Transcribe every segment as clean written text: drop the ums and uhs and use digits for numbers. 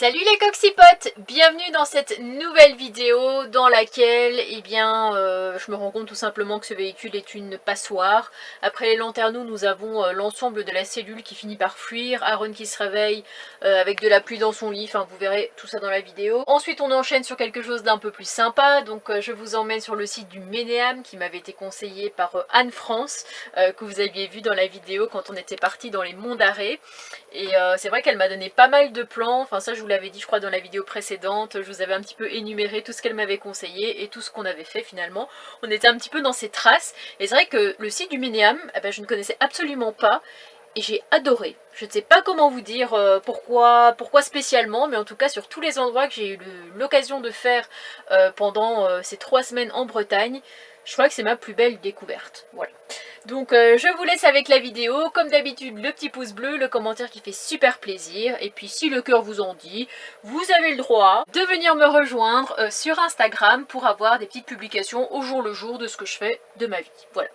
Salut les coccypotes, bienvenue dans cette nouvelle vidéo dans laquelle je me rends compte tout simplement que ce véhicule est une passoire. Après les lanterneaux, nous avons l'ensemble de la cellule qui finit par fuir, Aaron qui se réveille avec de la pluie dans son lit, enfin vous verrez tout ça dans la vidéo. Ensuite on enchaîne sur quelque chose d'un peu plus sympa, donc je vous emmène sur le site du Ménéam qui m'avait été conseillé par Anne France, que vous aviez vu dans la vidéo quand on était parti dans les monts d'Arrée. Et c'est vrai qu'elle m'a donné pas mal de plans, enfin ça je vous l'avais dit je crois dans la vidéo précédente, je vous avais un petit peu énuméré tout ce qu'elle m'avait conseillé et tout ce qu'on avait fait finalement. On était un petit peu dans ses traces, et c'est vrai que le site du Ménéam, je ne connaissais absolument pas, et j'ai adoré. Je ne sais pas comment vous dire pourquoi spécialement, mais en tout cas sur tous les endroits que j'ai eu l'occasion de faire pendant ces 3 semaines en Bretagne, je crois que c'est ma plus belle découverte. Voilà. Donc je vous laisse avec la vidéo, comme d'habitude le petit pouce bleu, le commentaire qui fait super plaisir, et puis si le cœur vous en dit, vous avez le droit de venir me rejoindre sur Instagram pour avoir des petites publications au jour le jour de ce que je fais de ma vie. Voilà.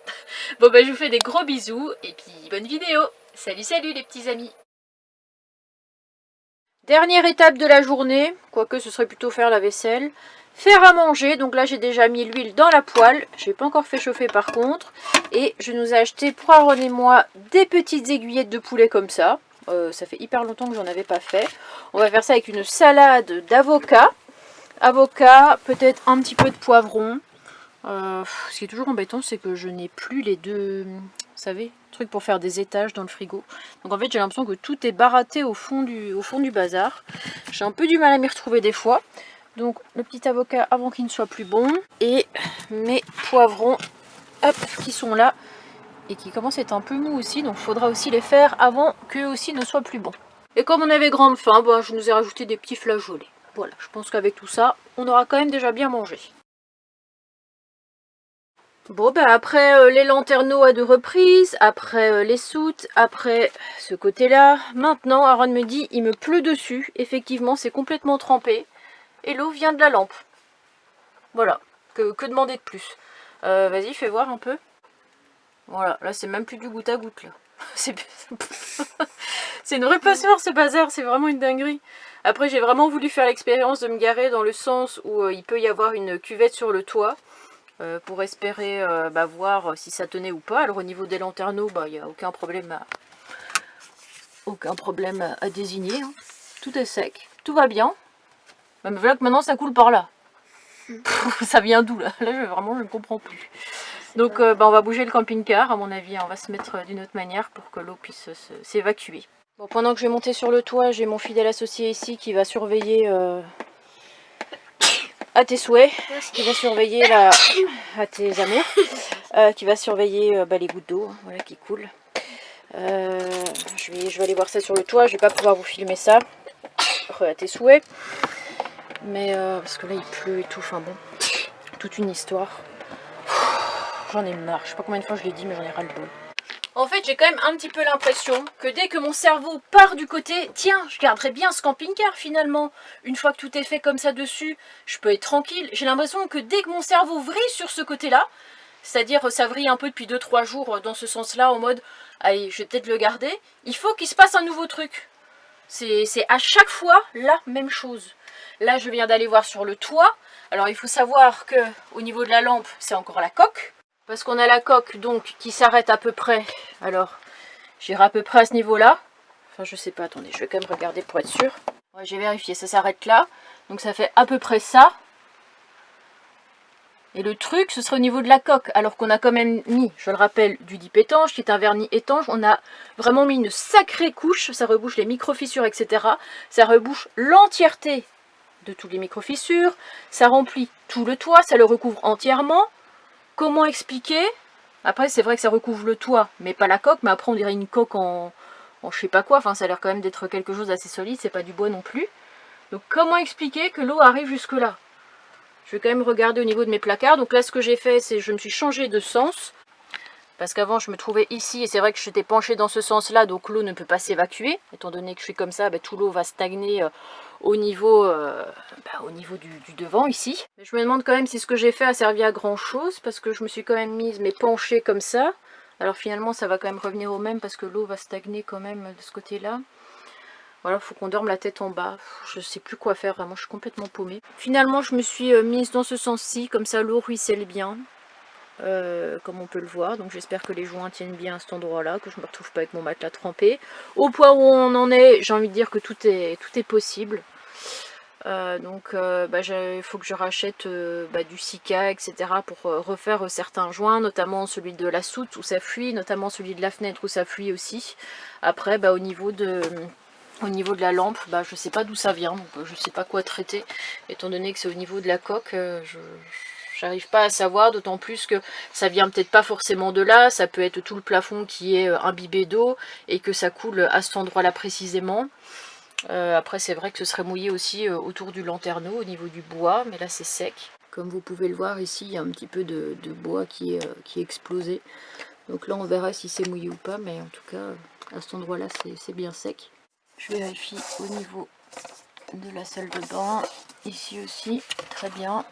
Bon je vous fais des gros bisous, et puis bonne vidéo. Salut salut les petits amis. Dernière étape de la journée, quoique ce serait plutôt faire la vaisselle. Faire à manger, donc là j'ai déjà mis l'huile dans la poêle, je n'ai pas encore fait chauffer par contre. Et je nous ai acheté pour Aaron et moi des petites aiguillettes de poulet comme ça. Ça fait hyper longtemps que j'en avais pas fait. On va faire ça avec une salade d'avocat. Avocat, peut-être un petit peu de poivron. Ce qui est toujours embêtant, c'est que je n'ai plus les deux, vous savez, trucs pour faire des étages dans le frigo. Donc en fait j'ai l'impression que tout est baraté au fond du bazar. J'ai un peu du mal à m'y retrouver des fois. Donc le petit avocat avant qu'il ne soit plus bon. Et mes poivrons, hop, qui sont là. Et qui commencent à être un peu mous aussi. Donc il faudra aussi les faire avant qu'eux aussi ne soient plus bons. Et comme on avait grande faim, je nous ai rajouté des petits flageolets. Voilà, je pense qu'avec tout ça, on aura quand même déjà bien mangé. Bon après les lanterneaux à 2 reprises, après les soutes, après ce côté-là. Maintenant Aaron me dit il me pleut dessus. Effectivement c'est complètement trempé. Et l'eau vient de la lampe. Voilà, que demander de plus. Vas-y, fais voir un peu. Voilà, là c'est même plus du goutte à goutte là. C'est une vraie passoire ce bazar, c'est vraiment une dinguerie. Après j'ai vraiment voulu faire l'expérience de me garer dans le sens où il peut y avoir une cuvette sur le toit. Pour espérer voir si ça tenait ou pas. Alors au niveau des lanterneaux, il n'y a aucun problème à désigner. Hein. Tout est sec, tout va bien. Mais voilà que maintenant ça coule par là. Ça vient d'où là? Là vraiment je ne comprends plus. Donc on va bouger le camping-car à mon avis, on va se mettre d'une autre manière pour que l'eau puisse s'évacuer. Bon, pendant que je vais monter sur le toit, j'ai mon fidèle associé ici qui va surveiller à tes souhaits, qui va surveiller à tes amours, qui va surveiller les gouttes d'eau voilà, qui coulent. Je vais aller voir ça sur le toit, je vais pas pouvoir vous filmer ça à tes souhaits. Mais parce que là il pleut et tout, enfin bon, toute une histoire. J'en ai marre, je sais pas combien de fois je l'ai dit mais j'en ai ras le bol. En fait j'ai quand même un petit peu l'impression que dès que mon cerveau part du côté, tiens je garderai bien ce camping-car finalement, une fois que tout est fait comme ça dessus, je peux être tranquille. J'ai l'impression que dès que mon cerveau vrille sur ce côté-là, c'est-à-dire ça vrille un peu depuis 2-3 jours dans ce sens-là, en mode allez je vais peut-être le garder, il faut qu'il se passe un nouveau truc. C'est à chaque fois la même chose. Là je viens d'aller voir sur le toit. Alors il faut savoir que au niveau de la lampe c'est encore la coque. Parce qu'on a la coque donc qui s'arrête à peu près. Alors j'irai à peu près à ce niveau là. Enfin je sais pas, attendez, je vais quand même regarder pour être sûr. Ouais, j'ai vérifié, ça s'arrête là. Donc ça fait à peu près ça. Et le truc, ce serait au niveau de la coque, alors qu'on a quand même mis, je le rappelle, du dip étanche, qui est un vernis étanche. On a vraiment mis une sacrée couche, ça rebouche les micro-fissures, etc. Ça rebouche l'entièreté de toutes les micro-fissures. Ça remplit tout le toit, ça le recouvre entièrement. Comment expliquer? Après, c'est vrai que ça recouvre le toit, mais pas la coque. Mais après, on dirait une coque en je sais pas quoi. Enfin, ça a l'air quand même d'être quelque chose d'assez solide, c'est pas du bois non plus. Donc, comment expliquer que l'eau arrive jusque-là? Je vais quand même regarder au niveau de mes placards. Donc là, ce que j'ai fait, c'est que je me suis changé de sens. Parce qu'avant, je me trouvais ici. Et c'est vrai que j'étais penchée dans ce sens-là. Donc l'eau ne peut pas s'évacuer. Étant donné que je suis comme ça, tout l'eau va stagner au niveau du devant ici. Mais je me demande quand même si ce que j'ai fait a servi à grand-chose. Parce que je me suis quand même mise, mais penchée comme ça. Alors finalement, ça va quand même revenir au même. Parce que l'eau va stagner quand même de ce côté-là. Voilà, faut qu'on dorme la tête en bas. Je sais plus quoi faire, vraiment, je suis complètement paumée. Finalement, je me suis mise dans ce sens-ci, comme ça l'eau ruisselle bien. Comme on peut le voir, donc j'espère que les joints tiennent bien à cet endroit là, que je ne me retrouve pas avec mon matelas trempé. Au point où on en est, j'ai envie de dire que tout est possible. Il faut que je rachète du Sika, etc. pour refaire certains joints, notamment celui de la soute où ça fuit, notamment celui de la fenêtre où ça fuit aussi. Après, au niveau de la lampe, je sais pas d'où ça vient, donc je sais pas quoi traiter, étant donné que c'est au niveau de la coque, j'arrive pas à savoir, d'autant plus que ça vient peut-être pas forcément de là, ça peut être tout le plafond qui est imbibé d'eau et que ça coule à cet endroit-là précisément. Après c'est vrai que ce serait mouillé aussi autour du lanterneau au niveau du bois, mais là c'est sec. Comme vous pouvez le voir ici, il y a un petit peu de bois qui est explosé. Donc là on verra si c'est mouillé ou pas, mais en tout cas à cet endroit-là c'est bien sec. Je vérifie au niveau de la salle de bain, ici aussi, très bien.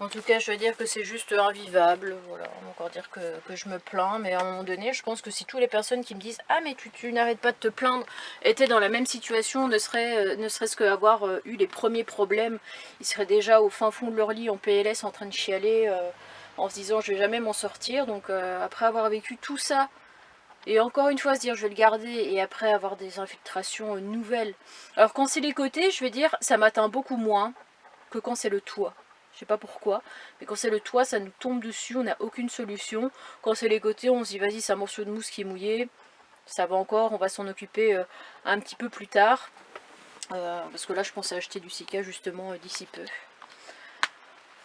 En tout cas, je veux dire que c'est juste invivable, voilà, on va encore dire que je me plains, mais à un moment donné, je pense que si toutes les personnes qui me disent « Ah, mais tu n'arrêtes pas de te plaindre » étaient dans la même situation, ne serait-ce qu'avoir eu les premiers problèmes, ils seraient déjà au fin fond de leur lit en PLS en train de chialer, en se disant « Je vais jamais m'en sortir », donc après avoir vécu tout ça, et encore une fois se dire je vais le garder et après avoir des infiltrations nouvelles. Alors quand c'est les côtés, je vais dire ça m'atteint beaucoup moins que quand c'est le toit. Je sais pas pourquoi, mais quand c'est le toit, ça nous tombe dessus, on n'a aucune solution. Quand c'est les côtés, on se dit vas-y, c'est un morceau de mousse qui est mouillé, ça va encore, on va s'en occuper un petit peu plus tard. Parce que là, je pensais acheter du Sika justement d'ici peu.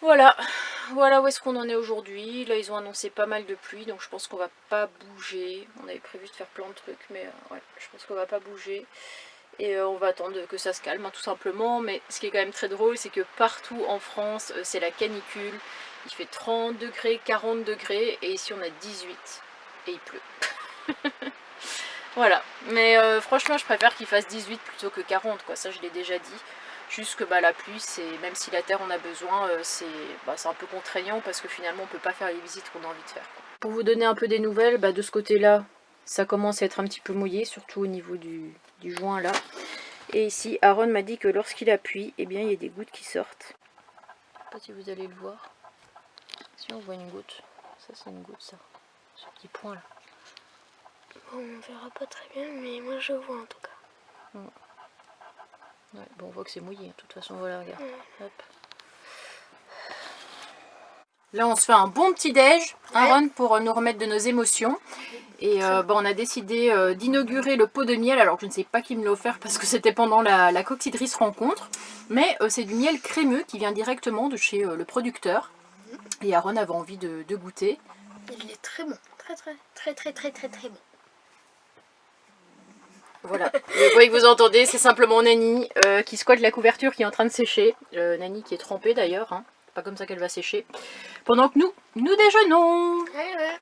Voilà où est-ce qu'on en est aujourd'hui. Là, ils ont annoncé pas mal de pluie, donc je pense qu'on va pas bouger. On avait prévu de faire plein de trucs, mais ouais, je pense qu'on va pas bouger. Et on va attendre que ça se calme, hein, tout simplement. Mais ce qui est quand même très drôle, c'est que partout en France, c'est la canicule. Il fait 30 degrés, 40 degrés, et ici on a 18. Et il pleut. Voilà. Mais franchement, je préfère qu'il fasse 18 plutôt que 40, quoi. Ça, je l'ai déjà dit. Juste que la pluie, même si la terre en a besoin, c'est un peu contraignant parce que finalement on peut pas faire les visites qu'on a envie de faire, quoi. Pour vous donner un peu des nouvelles, de ce côté-là, ça commence à être un petit peu mouillé, surtout au niveau du joint là. Et ici, Aaron m'a dit que lorsqu'il appuie, eh bien il y a des gouttes qui sortent. Je sais pas si vous allez le voir. Si on voit une goutte, ça c'est une goutte ça, ce petit point là. Bon, on verra pas très bien, mais moi je vois en tout cas. Ouais, on voit que c'est mouillé, de toute façon, voilà, regarde. Hop. Là, on se fait un bon petit déj, Aaron, pour nous remettre de nos émotions. Et on a décidé d'inaugurer le pot de miel. Alors, je ne sais pas qui me l'a offert parce que c'était pendant la coccidrice rencontre. Mais c'est du miel crémeux qui vient directement de chez le producteur. Et Aaron avait envie de goûter. Il est très bon, très bon. Voilà, le bruit que vous entendez, c'est simplement Nani qui squatte la couverture qui est en train de sécher. Nani qui est trempée d'ailleurs, hein. Pas comme ça qu'elle va sécher. Pendant que nous déjeunons. Ouais.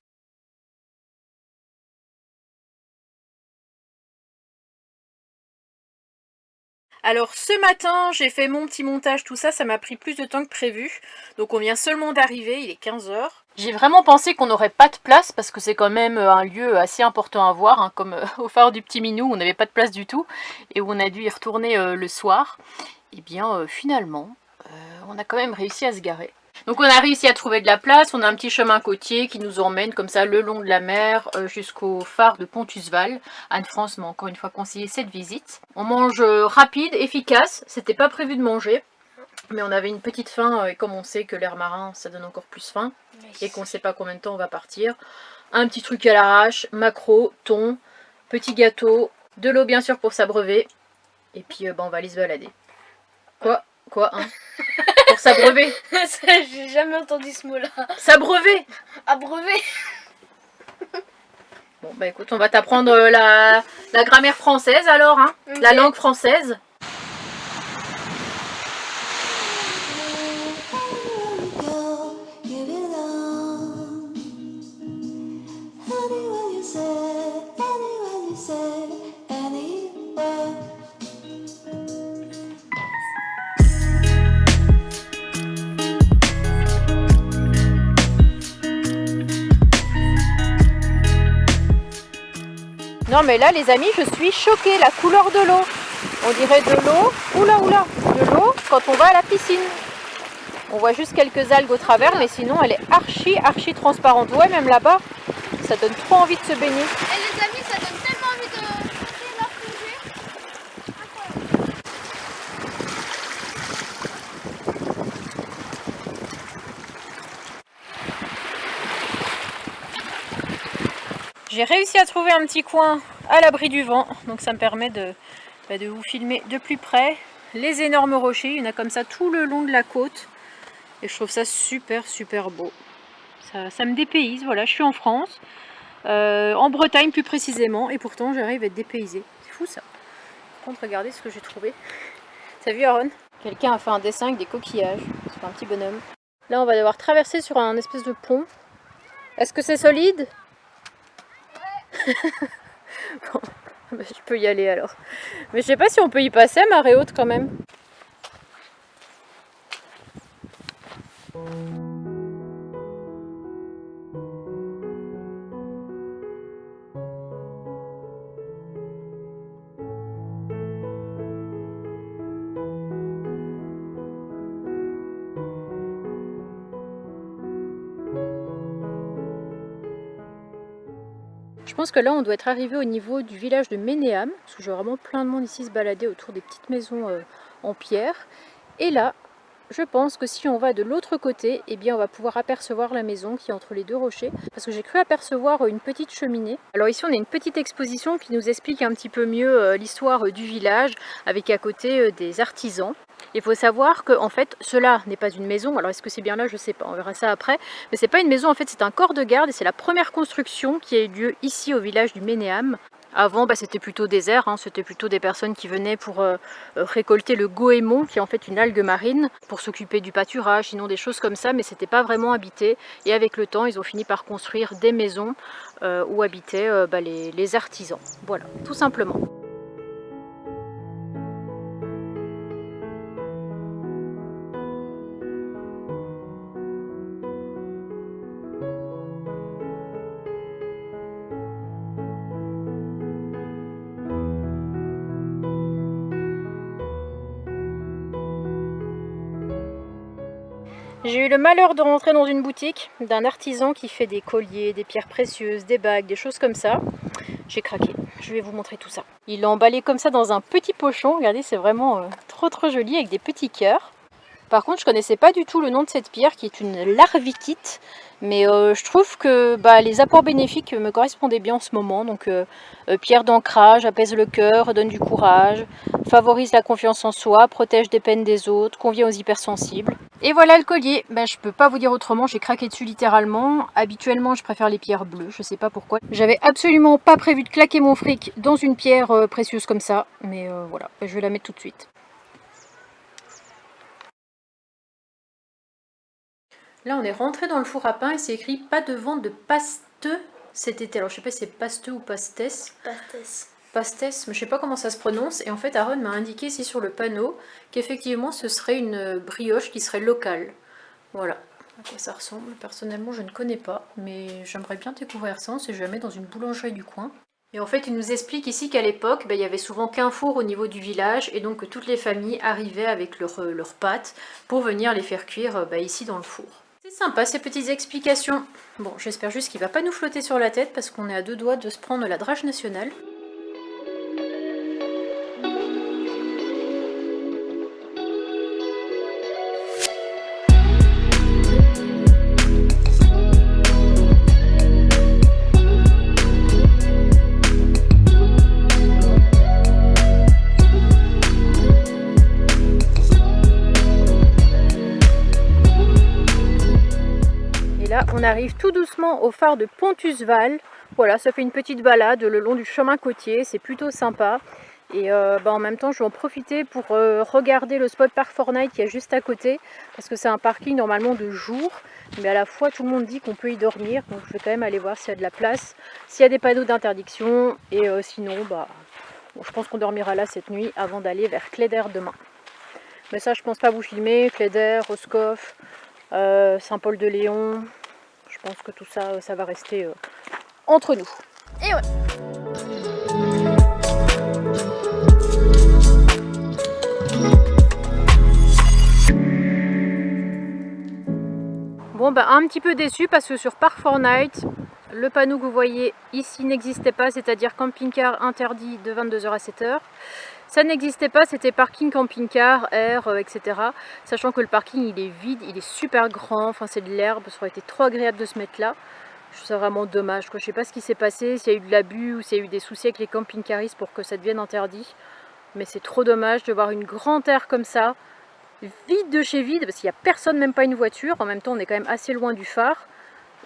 Alors ce matin, j'ai fait mon petit montage, tout ça, ça m'a pris plus de temps que prévu. Donc on vient seulement d'arriver, il est 15 h. J'ai vraiment pensé qu'on n'aurait pas de place parce que c'est quand même un lieu assez important à voir, hein, comme au phare du Petit Minou, on n'avait pas de place du tout et où on a dû y retourner le soir. Et bien finalement, on a quand même réussi à se garer. Donc on a réussi à trouver de la place, on a un petit chemin côtier qui nous emmène comme ça le long de la mer jusqu'au phare de Pontusval. Anne-France m'a encore une fois conseillé cette visite. On mange rapide, efficace, c'était pas prévu de manger. Mais on avait une petite faim et comme on sait que l'air marin ça donne encore plus faim et qu'on ne sait pas combien de temps on va partir. Un petit truc à l'arrache, maquereau, thon, petit gâteau, de l'eau bien sûr pour s'abreuver et puis on va aller se balader. Quoi hein? Pour s'abreuver. J'ai jamais entendu ce mot là. S'abreuver. Abreuver. Bon écoute, on va t'apprendre la grammaire française alors, hein, okay. La langue française. Non mais là les amis, je suis choquée, la couleur de l'eau. On dirait de l'eau, oula, de l'eau quand on va à la piscine. On voit juste quelques algues au travers, mais sinon elle est archi transparente. Ouais, même là-bas, ça donne trop envie de se baigner. Et les amis, ça donne tellement envie de sauter leur plongée. J'ai réussi à trouver un petit coin à l'abri du vent, donc ça me permet de vous filmer de plus près les énormes rochers. Il y en a comme ça tout le long de la côte et je trouve ça super beau. Ça me dépayse, voilà, je suis en France, en Bretagne plus précisément, et pourtant j'arrive à être dépaysée. C'est fou ça. Par contre, regardez ce que j'ai trouvé. T'as vu Aaron? Quelqu'un a fait un dessin avec des coquillages. C'est un petit bonhomme. Là on va devoir traverser sur un espèce de pont. Est-ce que c'est solide? Bon, bah, je peux y aller alors. Mais je sais pas si on peut y passer à marée haute quand même. Je pense que là on doit être arrivé au niveau du village de Ménéam, parce que je vois vraiment plein de monde ici se balader autour des petites maisons en pierre. Et là, je pense que si on va de l'autre côté, eh bien on va pouvoir apercevoir la maison qui est entre les deux rochers, parce que j'ai cru apercevoir une petite cheminée. Alors ici on a une petite exposition qui nous explique un petit peu mieux l'histoire du village, avec à côté des artisans. Il faut savoir que en fait cela n'est pas une maison, alors est-ce que c'est bien là, je sais pas, on verra ça après, mais c'est pas une maison, en fait c'est un corps de garde et c'est la première construction qui a eu lieu ici au village du Ménéam. Avant c'était plutôt désert, hein, c'était plutôt des personnes qui venaient pour récolter le goémon, qui est en fait une algue marine, pour s'occuper du pâturage, sinon des choses comme ça, mais c'était pas vraiment habité. Et avec le temps ils ont fini par construire des maisons où habitaient les artisans, voilà, tout simplement. J'ai eu le malheur de rentrer dans une boutique d'un artisan qui fait des colliers, des pierres précieuses, des bagues, des choses comme ça. J'ai craqué, je vais vous montrer tout ça. Il l'a emballé comme ça dans un petit pochon, regardez, c'est vraiment trop joli avec des petits cœurs. Par contre, je connaissais pas du tout le nom de cette pierre qui est une larvikite, mais je trouve que les apports bénéfiques me correspondaient bien en ce moment. Donc pierre d'ancrage, apaise le cœur, donne du courage, favorise la confiance en soi, protège des peines des autres, convient aux hypersensibles. Et voilà le collier, je peux pas vous dire autrement, j'ai craqué dessus littéralement. Habituellement je préfère les pierres bleues, je sais pas pourquoi. J'avais absolument pas prévu de claquer mon fric dans une pierre précieuse comme ça, mais voilà, je vais la mettre tout de suite. Là on est rentré dans le four à pain et c'est écrit pas de vente de pasteux cet été. Alors je sais pas si c'est pasteux ou pastès. Pastès, mais je sais pas comment ça se prononce. Et en fait Aaron m'a indiqué ici sur le panneau qu'effectivement ce serait une brioche qui serait locale. Voilà à quoi ça ressemble. Personnellement je ne connais pas, mais j'aimerais bien découvrir ça. On sait jamais, dans une boulangerie du coin. Et en fait il nous explique ici qu'à l'époque il y avait souvent qu'un four au niveau du village et donc que toutes les familles arrivaient avec leurs pâtes pour venir les faire cuire ici dans le four. C'est sympa ces petites explications. Bon, j'espère juste qu'il va pas nous flotter sur la tête parce qu'on est à deux doigts de se prendre la drage nationale. On arrive tout doucement au phare de Pontusval. Voilà, ça fait une petite balade le long du chemin côtier, c'est plutôt sympa. Et en même temps, je vais en profiter pour regarder le spot Park Fortnite qui est juste à côté, parce que c'est un parking normalement de jour, mais à la fois tout le monde dit qu'on peut y dormir, donc je vais quand même aller voir s'il y a de la place, s'il y a des panneaux d'interdiction, et sinon, je pense qu'on dormira là cette nuit avant d'aller vers Cléder demain. Mais ça, je pense pas vous filmer. Cléder, Roscoff, Saint-Paul-de-Léon. Je pense que tout ça, ça va rester entre nous. Et ouais. Bon bah un petit peu déçu parce que sur Park4Night, le panneau que vous voyez ici n'existait pas, c'est-à-dire camping-car interdit de 22h à 7h. Ça n'existait pas, c'était parking camping-car, air, etc. Sachant que le parking il est vide, il est super grand, enfin c'est de l'herbe, ça aurait été trop agréable de se mettre là. Je trouve ça vraiment dommage, quoi. Je sais pas ce qui s'est passé, s'il y a eu de l'abus ou s'il y a eu des soucis avec les camping-caristes pour que ça devienne interdit. Mais c'est trop dommage de voir une grande aire comme ça, vide de chez vide, parce qu'il n'y a personne, même pas une voiture. En même temps, on est quand même assez loin du phare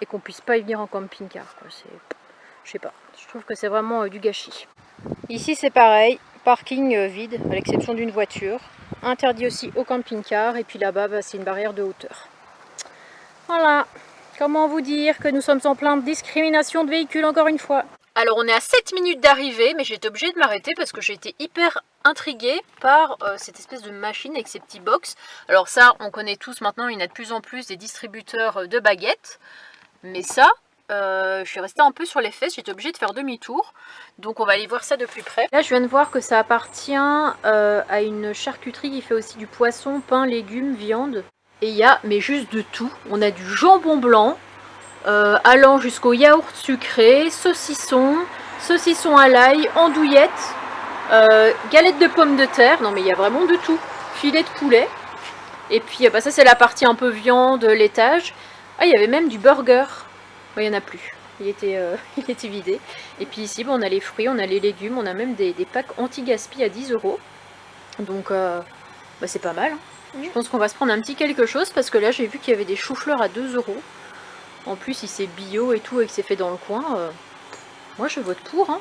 et qu'on puisse pas y venir en camping-car. Je sais pas, je trouve que c'est vraiment du gâchis. Ici, c'est pareil, parking vide, à l'exception d'une voiture. Interdit aussi au camping-car. Et puis là-bas, bah, c'est une barrière de hauteur. Voilà. Comment vous dire que nous sommes en pleine discrimination de véhicules encore une fois. Alors on est à 7 minutes d'arrivée, mais j'ai été obligée de m'arrêter parce que j'ai été hyper intriguée par cette espèce de machine avec ces petits box. Alors ça, on connaît tous maintenant, il y en a de plus en plus des distributeurs de baguettes. Mais ça, je suis restée un peu sur les fesses, j'étais obligée de faire demi-tour. Donc on va aller voir ça de plus près. Là je viens de voir que ça appartient à une charcuterie qui fait aussi du poisson, pain, légumes, viande. Et il y a, mais juste de tout. On a du jambon blanc, allant jusqu'au yaourt sucré, saucisson à l'ail, andouillettes, galettes de pommes de terre. Non mais il y a vraiment de tout. Filet de poulet. Et puis bah, ça c'est la partie un peu viande, laitage. Ah il y avait même du burger. Il n'y en a plus. Il était vidé. Et puis ici bah, on a les fruits, on a les légumes, on a même des packs anti-gaspi à 10 €. Donc bah, c'est pas mal. Hein. Je pense qu'on va se prendre un petit quelque chose parce que là j'ai vu qu'il y avait des choux-fleurs à 2 €. En plus si c'est bio et tout et que c'est fait dans le coin, moi je vote pour. Hein.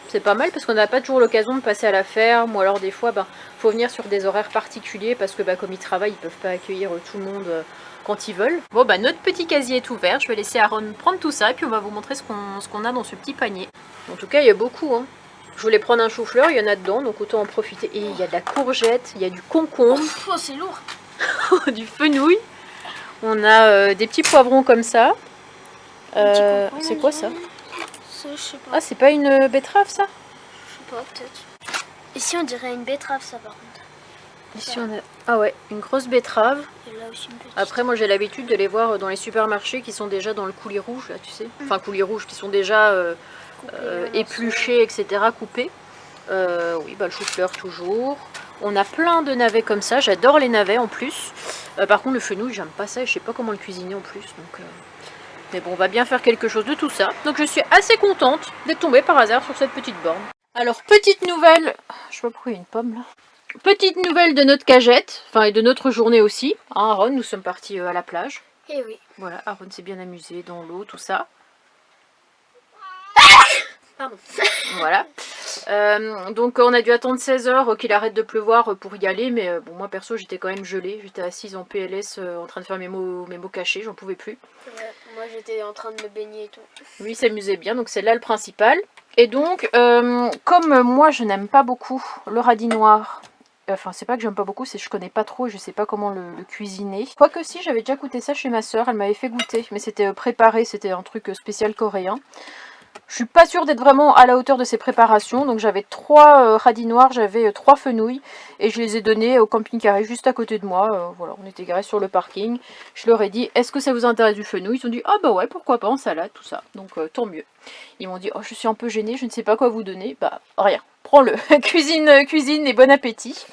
C'est pas mal parce qu'on n'a pas toujours l'occasion de passer à la ferme ou alors des fois faut venir sur des horaires particuliers parce que comme ils travaillent ils peuvent pas accueillir tout le monde quand ils veulent. Bon notre petit casier est ouvert, je vais laisser Aaron prendre tout ça et puis on va vous montrer ce qu'on a dans ce petit panier. En tout cas il y a beaucoup. Hein. Je voulais prendre un chou-fleur, il y en a dedans, donc autant en profiter. Et il y a de la courgette, il y a du concombre. Oh, c'est lourd. Du fenouil. On a des petits poivrons comme ça. C'est quoi ça? Je sais pas. Ah, c'est pas une betterave ça? Je sais pas, peut-être. Ici, on dirait une betterave, ça, par contre. Ici, on a... Ah ouais, une grosse betterave. Et là aussi, une petite. Après, moi, j'ai l'habitude de les voir dans les supermarchés qui sont déjà dans le coulis rouge, là, tu sais. Enfin, coulis rouge, qui sont déjà... épluchés, etc., coupés. Oui, le chou-fleur toujours. On a plein de navets comme ça, j'adore les navets en plus. Par contre le fenouil, j'aime pas ça et je sais pas comment le cuisiner en plus. Donc, mais bon, on va bien faire quelque chose de tout ça. Donc je suis assez contente d'être tombée par hasard sur cette petite borne. Alors petite nouvelle, je sais pas pourquoi il y a une pomme là. Petite nouvelle de notre cagette, enfin et de notre journée aussi. Hein, Aaron, nous sommes partis à la plage. Eh oui. Voilà, Aaron s'est bien amusé dans l'eau, tout ça. Pardon. Voilà. Donc on a dû attendre 16 h qu'il arrête de pleuvoir pour y aller, mais bon moi perso j'étais quand même gelée, j'étais assise en PLS en train de faire mes mots cachés, j'en pouvais plus. Ouais, moi j'étais en train de me baigner et tout. Lui il s'amusait bien, donc c'est là le principal. Et donc comme moi je n'aime pas beaucoup le radis noir, enfin c'est pas que j'aime pas beaucoup, c'est que je connais pas trop et je sais pas comment le cuisiner. Quoique si, j'avais déjà goûté ça chez ma soeur, elle m'avait fait goûter, mais c'était préparé, c'était un truc spécial coréen. Je suis pas sûre d'être vraiment à la hauteur de ces préparations, donc j'avais 3 radis noirs, j'avais 3 fenouils et je les ai donnés au camping-car juste à côté de moi. Voilà, on était garés sur le parking. Je leur ai dit, est-ce que ça vous intéresse du fenouil? Ils ont dit, ah bah ouais, pourquoi pas en salade, tout ça. Donc tant mieux. Ils m'ont dit, oh je suis un peu gênée, je ne sais pas quoi vous donner. Bah rien, prends-le. cuisine et bon appétit.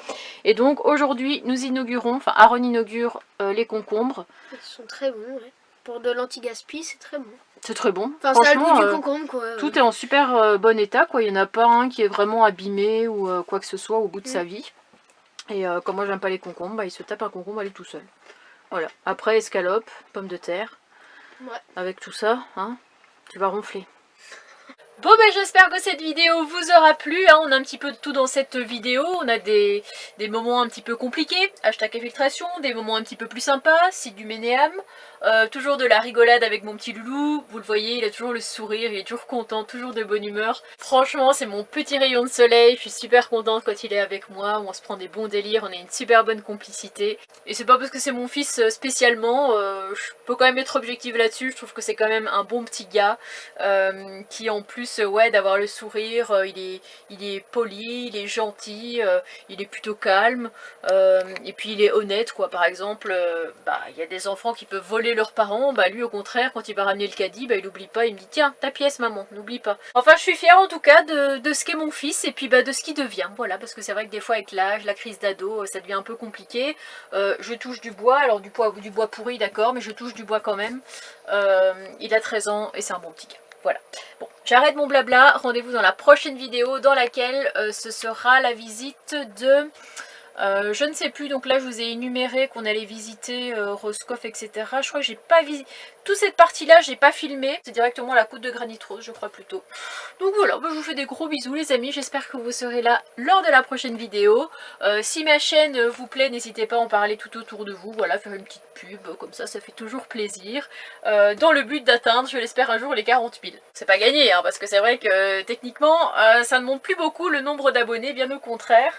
Et donc aujourd'hui nous inaugurons, enfin Aaron inaugure les concombres. Ils sont très bons, ouais. Pour de l'anti-gaspi, c'est très bon. C'est très bon. Enfin, ça a le goût du concombre, quoi. Tout est en super bon état, quoi. Il n'y en a pas un qui est vraiment abîmé ou quoi que ce soit au bout de sa vie. Et comme moi j'aime pas les concombres, il se tape un concombre, elle est tout seul. Voilà. Après, escalope, pommes de terre. Ouais. Avec tout ça, hein, tu vas ronfler. Bon j'espère que cette vidéo vous aura plu, hein. On a un petit peu de tout dans cette vidéo, on a des moments un petit peu compliqués, hashtag infiltration, des moments un petit peu plus sympas, c'est du ménéam, toujours de la rigolade avec mon petit loulou, vous le voyez, il a toujours le sourire, il est toujours content, toujours de bonne humeur. Franchement c'est mon petit rayon de soleil, je suis super contente quand il est avec moi, on se prend des bons délires, on a une super bonne complicité. Et c'est pas parce que c'est mon fils spécialement, je peux quand même être objective là-dessus, je trouve que c'est quand même un bon petit gars, qui en plus plus ouais, d'avoir le sourire, il est poli, il est gentil, il est plutôt calme, et puis il est honnête quoi. Par exemple, bah, il y a des enfants qui peuvent voler leurs parents, bah lui au contraire quand il va ramener le caddie, bah, il oublie pas, il me dit tiens ta pièce maman, n'oublie pas. Enfin je suis fière en tout cas de ce qu'est mon fils et puis bah, de ce qu'il devient, voilà, parce que c'est vrai que des fois avec l'âge, la crise d'ado, ça devient un peu compliqué. Je touche du bois, alors du bois pourri d'accord, mais je touche du bois quand même. Il a 13 ans et c'est un bon petit gars. Voilà. Bon, j'arrête mon blabla. Rendez-vous dans la prochaine vidéo dans laquelle ce sera la visite de... je ne sais plus, donc là je vous ai énuméré qu'on allait visiter Roscoff, etc. Je crois que j'ai pas visité... Toute cette partie-là, j'ai pas filmé. C'est directement la côte de Granit Rose, je crois plutôt. Donc voilà, bah, je vous fais des gros bisous les amis. J'espère que vous serez là lors de la prochaine vidéo. Si ma chaîne vous plaît, n'hésitez pas à en parler tout autour de vous. Voilà, faire une petite pub, comme ça fait toujours plaisir. Dans le but d'atteindre, je l'espère un jour, les 40 000. C'est pas gagné, hein, parce que c'est vrai que techniquement, ça ne monte plus beaucoup le nombre d'abonnés, bien au contraire.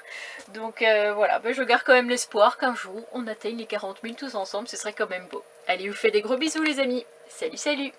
Donc voilà, bah, je garde quand même l'espoir qu'un jour, on atteigne les 40 000 tous ensemble. Ce serait quand même beau. Allez, je vous fais des gros bisous les amis. Salut, salut!